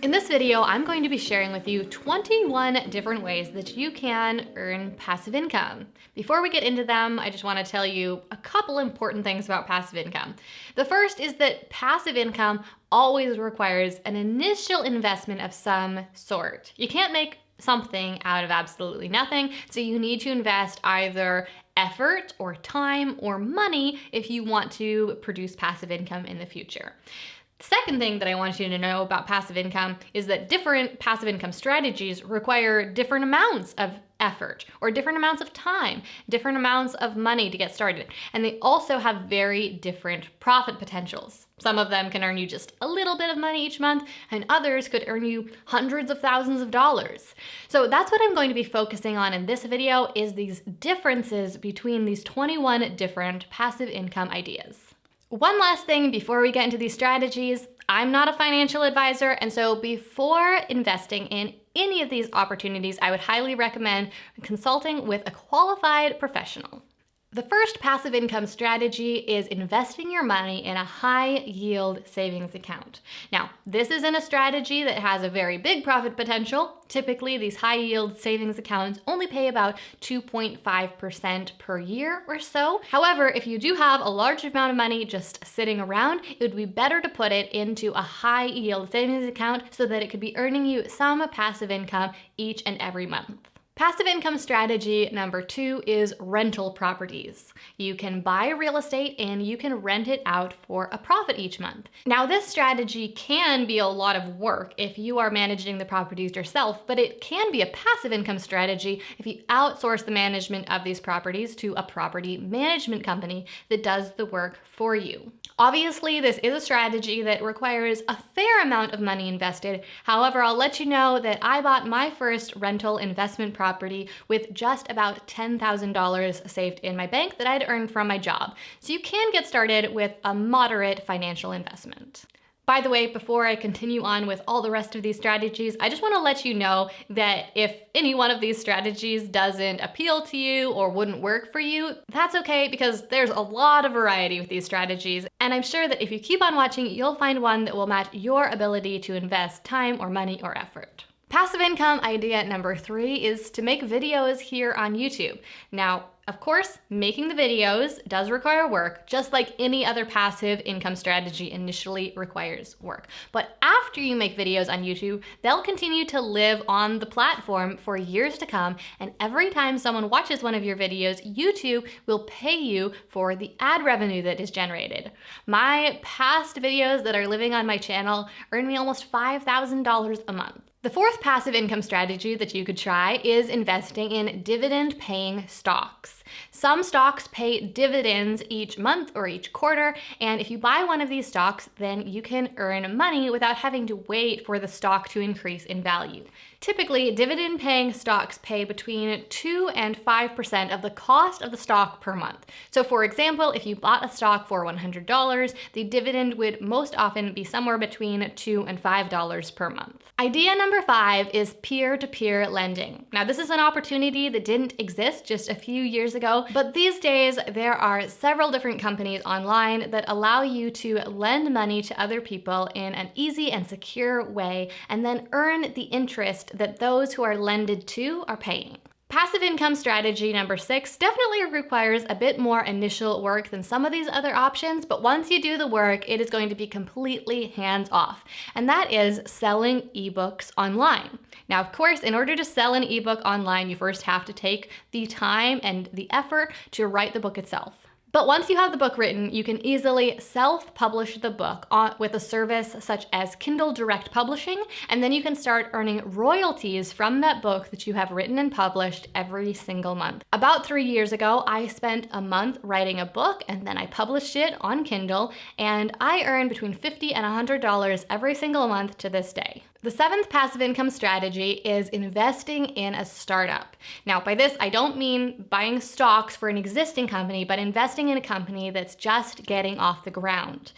In this video, I'm going to be sharing with you 21 different ways that you can earn passive income. Before we get into them, I just want to tell you a couple important things about passive income. The first is that passive income always requires an initial investment of some sort. You can't make something out of absolutely nothing, so you need to invest either effort or time or money if you want to produce passive income in the future. The second thing that I want you to know about passive income is that different passive income strategies require different amounts of effort or different amounts of time, different amounts of money to get started. And they also have very different profit potentials. Some of them can earn you just a little bit of money each month, and others could earn you hundreds of thousands of dollars. So that's what I'm going to be focusing on in this video, is these differences between these 21 different passive income ideas. One last thing before we get into these strategies, I'm not a financial advisor, and so before investing in any of these opportunities, I would highly recommend consulting with a qualified professional. The first passive income strategy is investing your money in a high yield savings account. Now, this isn't a strategy that has a very big profit potential. Typically, these high yield savings accounts only pay about 2.5% per year or so. However, if you do have a large amount of money just sitting around, it would be better to put it into a high yield savings account so that it could be earning you some passive income each and every month. Passive income strategy number 2 is rental properties. You can buy real estate and you can rent it out for a profit each month. Now, this strategy can be a lot of work if you are managing the properties yourself, but it can be a passive income strategy if you outsource the management of these properties to a property management company that does the work for you. Obviously, this is a strategy that requires a fair amount of money invested. However, I'll let you know that I bought my first rental investment property with just about $10,000 saved in my bank that I'd earned from my job. So you can get started with a moderate financial investment. By the way, before I continue on with all the rest of these strategies, I just want to let you know that if any one of these strategies doesn't appeal to you or wouldn't work for you, that's okay, because there's a lot of variety with these strategies. And I'm sure that if you keep on watching, you'll find one that will match your ability to invest time or money or effort. Passive income idea number 3 is to make videos here on YouTube. Now, of course, making the videos does require work, just like any other passive income strategy initially requires work. But after you make videos on YouTube, they'll continue to live on the platform for years to come, and every time someone watches one of your videos, YouTube will pay you for the ad revenue that is generated. My past videos that are living on my channel earn me almost $5,000 a month. The fourth passive income strategy that you could try is investing in dividend-paying stocks. Some stocks pay dividends each month or each quarter, and if you buy one of these stocks, then you can earn money without having to wait for the stock to increase in value. Typically, dividend-paying stocks pay between 2 and 5% of the cost of the stock per month. So for example, if you bought a stock for $100, the dividend would most often be somewhere between $2 and $5 per month. Idea number 5 is peer-to-peer lending. Now, this is an opportunity that didn't exist just a few years ago, but these days there are several different companies online that allow you to lend money to other people in an easy and secure way and then earn the interest that those who are lended to are paying. Passive income strategy number 6 definitely requires a bit more initial work than some of these other options, but once you do the work, it is going to be completely hands-off, and that is selling ebooks online. Now, of course, in order to sell an ebook online, you first have to take the time and the effort to write the book itself. But once you have the book written, you can easily self-publish the book with a service such as Kindle Direct Publishing, and then you can start earning royalties from that book that you have written and published every single month. About 3 years ago, I spent a month writing a book, and then I published it on Kindle, and I earned between $50 and $100 every single month to this day. The 7th passive income strategy is investing in a startup. Now, by this, I don't mean buying stocks for an existing company, but investing in a company that's just getting off the ground.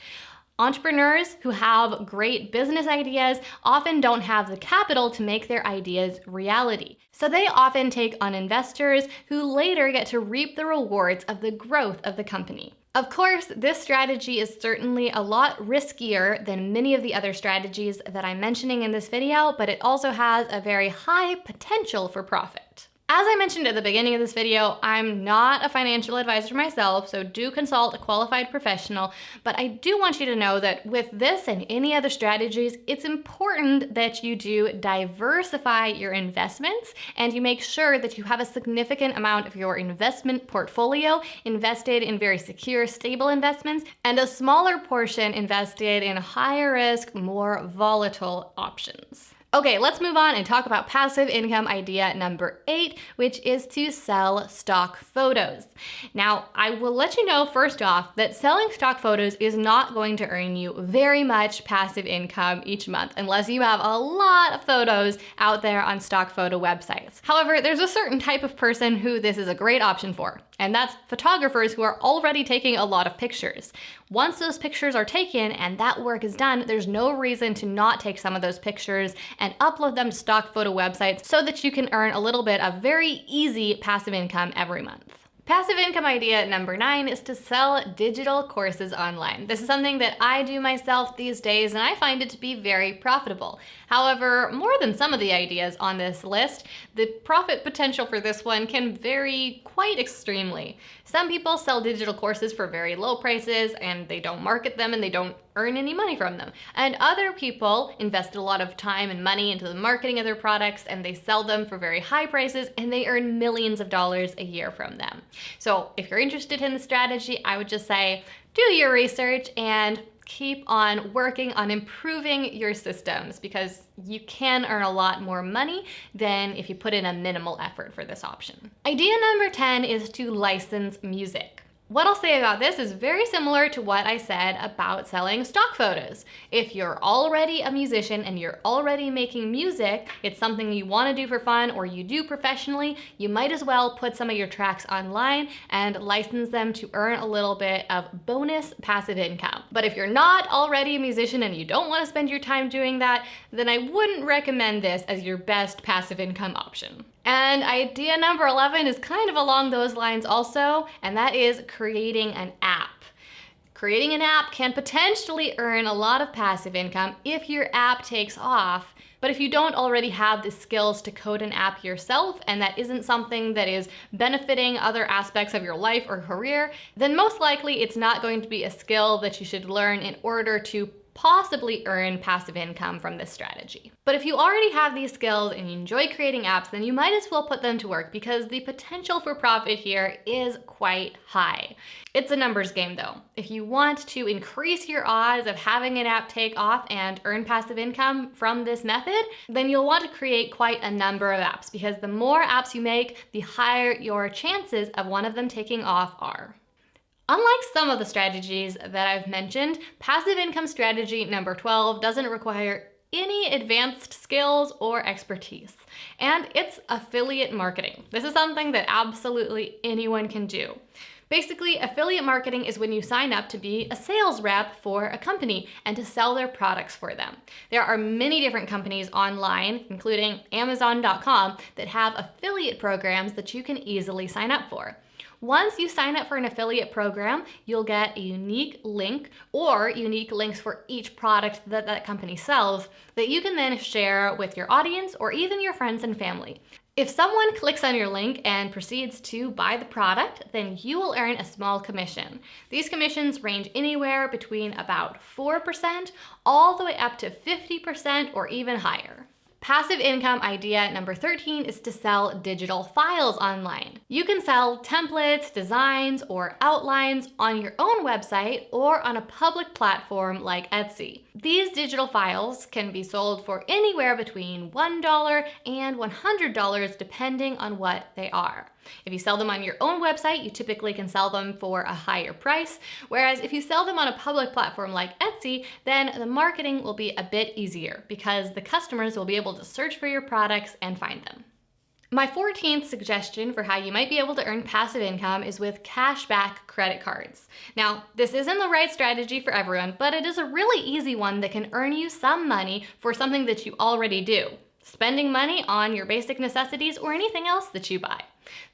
Entrepreneurs who have great business ideas often don't have the capital to make their ideas reality. So they often take on investors who later get to reap the rewards of the growth of the company. Of course, this strategy is certainly a lot riskier than many of the other strategies that I'm mentioning in this video, but it also has a very high potential for profit. As I mentioned at the beginning of this video, I'm not a financial advisor myself, so do consult a qualified professional, but I do want you to know that with this and any other strategies, it's important that you do diversify your investments and you make sure that you have a significant amount of your investment portfolio invested in very secure, stable investments and a smaller portion invested in higher risk, more volatile options. Okay, let's move on and talk about passive income idea number 8, which is to sell stock photos. Now, I will let you know first off that selling stock photos is not going to earn you very much passive income each month unless you have a lot of photos out there on stock photo websites. However, there's a certain type of person who this is a great option for, and that's photographers who are already taking a lot of pictures. Once those pictures are taken and that work is done, there's no reason to not take some of those pictures and upload them to stock photo websites so that you can earn a little bit of very easy passive income every month. Passive income idea number 9 is to sell digital courses online. This is something that I do myself these days and I find it to be very profitable. However, more than some of the ideas on this list, the profit potential for this one can vary quite extremely. Some people sell digital courses for very low prices and they don't market them and they don't earn any money from them. And other people invest a lot of time and money into the marketing of their products and they sell them for very high prices and they earn millions of dollars a year from them. So if you're interested in the strategy, I would just say do your research and keep on working on improving your systems because you can earn a lot more money than if you put in a minimal effort for this option. Idea number 10 is to license music. What I'll say about this is very similar to what I said about selling stock photos. If you're already a musician and you're already making music, it's something you want to do for fun or you do professionally, you might as well put some of your tracks online and license them to earn a little bit of bonus passive income. But if you're not already a musician and you don't want to spend your time doing that, then I wouldn't recommend this as your best passive income option. And idea number 11 is kind of along those lines also, and that is creating an app. Creating an app can potentially earn a lot of passive income if your app takes off, but if you don't already have the skills to code an app yourself and that isn't something that is benefiting other aspects of your life or career, then most likely it's not going to be a skill that you should learn in order to possibly earn passive income from this strategy. But if you already have these skills and you enjoy creating apps, then you might as well put them to work because the potential for profit here is quite high. It's a numbers game though. If you want to increase your odds of having an app take off and earn passive income from this method, then you'll want to create quite a number of apps because the more apps you make, the higher your chances of one of them taking off are. Unlike some of the strategies that I've mentioned, passive income strategy number 12 doesn't require any advanced skills or expertise, and it's affiliate marketing. This is something that absolutely anyone can do. Basically, affiliate marketing is when you sign up to be a sales rep for a company and to sell their products for them. There are many different companies online, including Amazon.com, that have affiliate programs that you can easily sign up for. Once you sign up for an affiliate program, you'll get a unique link or unique links for each product that that company sells that you can then share with your audience or even your friends and family. If someone clicks on your link and proceeds to buy the product, then you will earn a small commission. These commissions range anywhere between about 4% all the way up to 50% or even higher. Passive income idea number 13 is to sell digital files online. You can sell templates, designs, or outlines on your own website or on a public platform like Etsy. These digital files can be sold for anywhere between $1 and $100 depending on what they are. If you sell them on your own website, you typically can sell them for a higher price, whereas if you sell them on a public platform like Etsy, then the marketing will be a bit easier because the customers will be able to search for your products and find them. My 14th suggestion for how you might be able to earn passive income is with cashback credit cards. Now, this isn't the right strategy for everyone, but it is a really easy one that can earn you some money for something that you already do. Spending money on your basic necessities or anything else that you buy.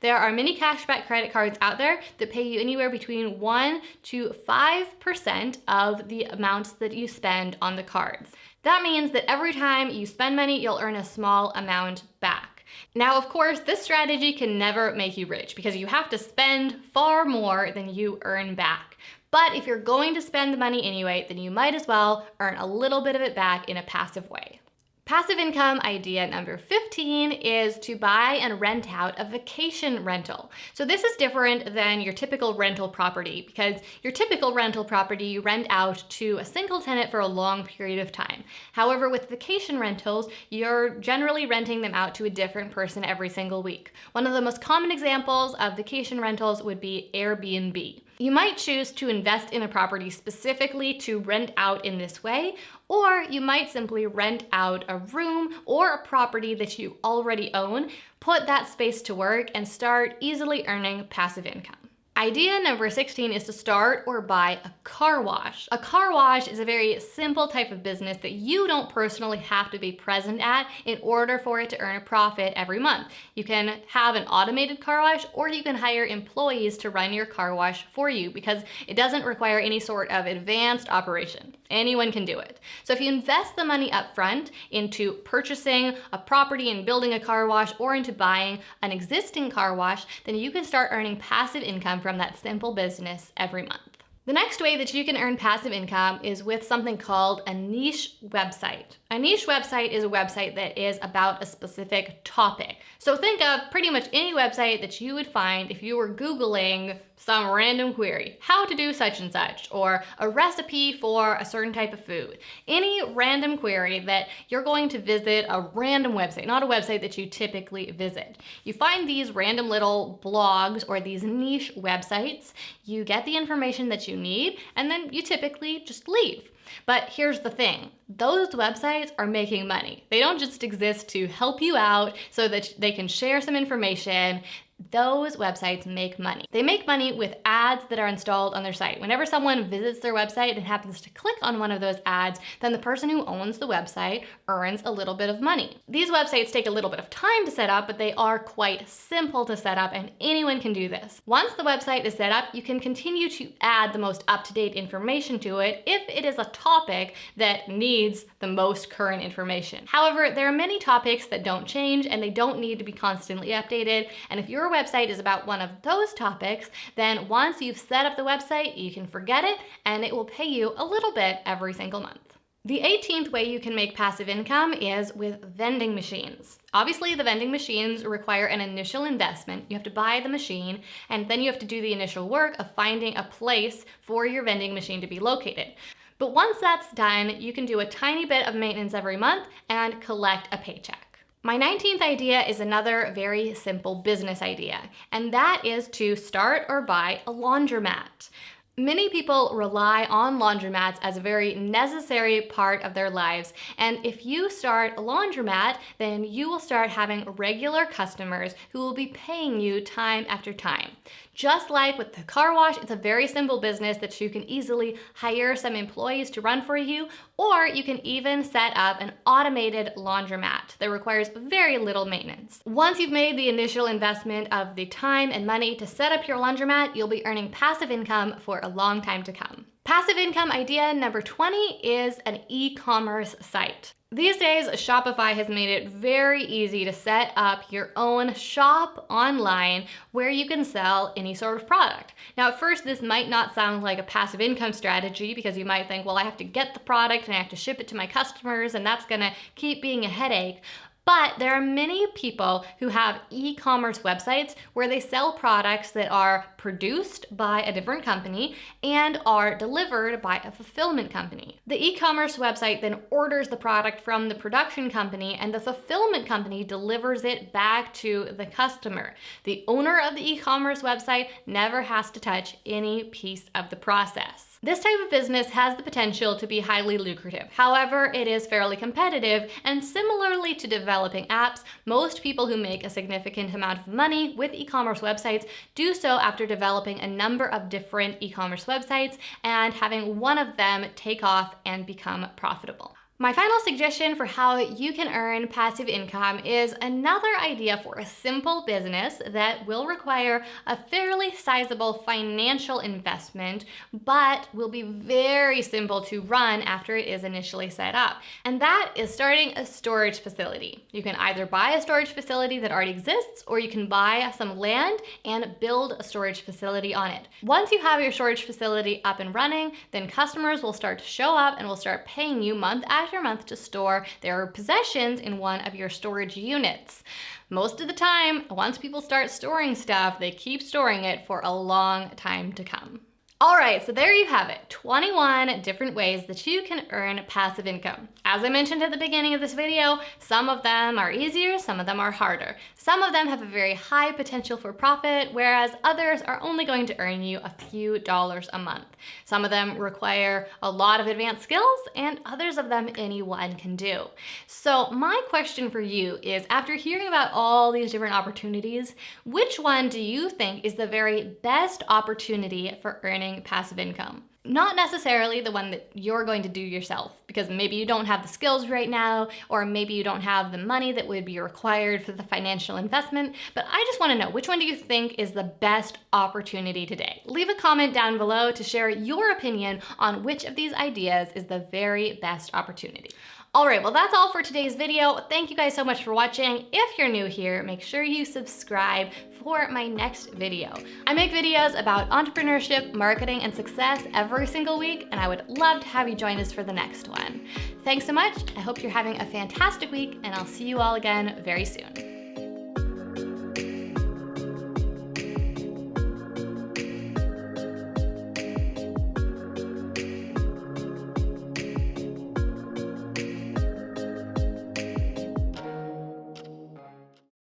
There are many cashback credit cards out there that pay you anywhere between 1 to 5% of the amounts that you spend on the cards. That means that every time you spend money, you'll earn a small amount back. Now, of course, this strategy can never make you rich because you have to spend far more than you earn back. But if you're going to spend the money anyway, then you might as well earn a little bit of it back in a passive way. Passive income idea number 15 is to buy and rent out a vacation rental. So this is different than your typical rental property because your typical rental property you rent out to a single tenant for a long period of time. However, with vacation rentals, you're generally renting them out to a different person every single week. One of the most common examples of vacation rentals would be Airbnb. You might choose to invest in a property specifically to rent out in this way, or you might simply rent out a room or a property that you already own, put that space to work, and start easily earning passive income. Idea number 16 is to start or buy a car wash. A car wash is a very simple type of business that you don't personally have to be present at in order for it to earn a profit every month. You can have an automated car wash or you can hire employees to run your car wash for you because it doesn't require any sort of advanced operation. Anyone can do it. So if you invest the money up front into purchasing a property and building a car wash or into buying an existing car wash, then you can start earning passive income from that simple business every month. The next way that you can earn passive income is with something called a niche website. A niche website is a website that is about a specific topic. So think of pretty much any website that you would find if you were Googling some random query, how to do such and such, or a recipe for a certain type of food. Any random query that you're going to visit a random website, not a website that you typically visit. You find these random little blogs or these niche websites, you get the information that you need, and then you typically just leave. But here's the thing, those websites are making money. They don't just exist to help you out so that they can share some information. Those websites make money. They make money with ads that are installed on their site. Whenever someone visits their website and happens to click on one of those ads, then the person who owns the website earns a little bit of money. These websites take a little bit of time to set up, but they are quite simple to set up and anyone can do this. Once the website is set up, you can continue to add the most up-to-date information to it if it is a topic that needs the most current information. However, there are many topics that don't change and they don't need to be constantly updated, and if your website is about one of those topics, then once you've set up the website, you can forget it and it will pay you a little bit every single month. The 18th way you can make passive income is with vending machines. Obviously, the vending machines require an initial investment. You have to buy the machine, and then you have to do the initial work of finding a place for your vending machine to be located. But once that's done, you can do a tiny bit of maintenance every month and collect a paycheck. My 19th idea is another very simple business idea, and that is to start or buy a laundromat. Many people rely on laundromats as a very necessary part of their lives, and if you start a laundromat, then you will start having regular customers who will be paying you time after time. Just like with the car wash, it's a very simple business that you can easily hire some employees to run for you, or you can even set up an automated laundromat that requires very little maintenance. Once you've made the initial investment of the time and money to set up your laundromat, you'll be earning passive income for a long time to come. Passive income idea number 20 is an e-commerce site. These days, Shopify has made it very easy to set up your own shop online where you can sell any sort of product. Now, at first, this might not sound like a passive income strategy because you might think, well, I have to get the product and I have to ship it to my customers and that's gonna keep being a headache. But there are many people who have e-commerce websites where they sell products that are produced by a different company and are delivered by a fulfillment company. The e-commerce website then orders the product from the production company and the fulfillment company delivers it back to the customer. The owner of the e-commerce website never has to touch any piece of the process. This type of business has the potential to be highly lucrative. However, it is fairly competitive, and similarly to developing apps, most people who make a significant amount of money with e-commerce websites do so after developing a number of different e-commerce websites and having one of them take off and become profitable. My final suggestion for how you can earn passive income is another idea for a simple business that will require a fairly sizable financial investment, but will be very simple to run after it is initially set up. And that is starting a storage facility. You can either buy a storage facility that already exists, or you can buy some land and build a storage facility on it. Once you have your storage facility up and running, then customers will start to show up and will start paying you month after month to store their possessions in one of your storage units. Most of the time, once people start storing stuff, they keep storing it for a long time to come. All right, so there you have it, 21 different ways that you can earn passive income. As I mentioned at the beginning of this video, some of them are easier, some of them are harder. Some of them have a very high potential for profit, whereas others are only going to earn you a few dollars a month. Some of them require a lot of advanced skills, and others of them anyone can do. So my question for you is, after hearing about all these different opportunities, which one do you think is the very best opportunity for earning passive income? Not necessarily the one that you're going to do yourself, because maybe you don't have the skills right now, or maybe you don't have the money that would be required for the financial investment, but I just want to know, which one do you think is the best opportunity today? Leave a comment down below to share your opinion on which of these ideas is the very best opportunity. All right, well, that's all for today's video. Thank you guys so much for watching. If you're new here, make sure you subscribe for my next video. I make videos about entrepreneurship, marketing, and success every single week, and I would love to have you join us for the next one. Thanks so much. I hope you're having a fantastic week, and I'll see you all again very soon.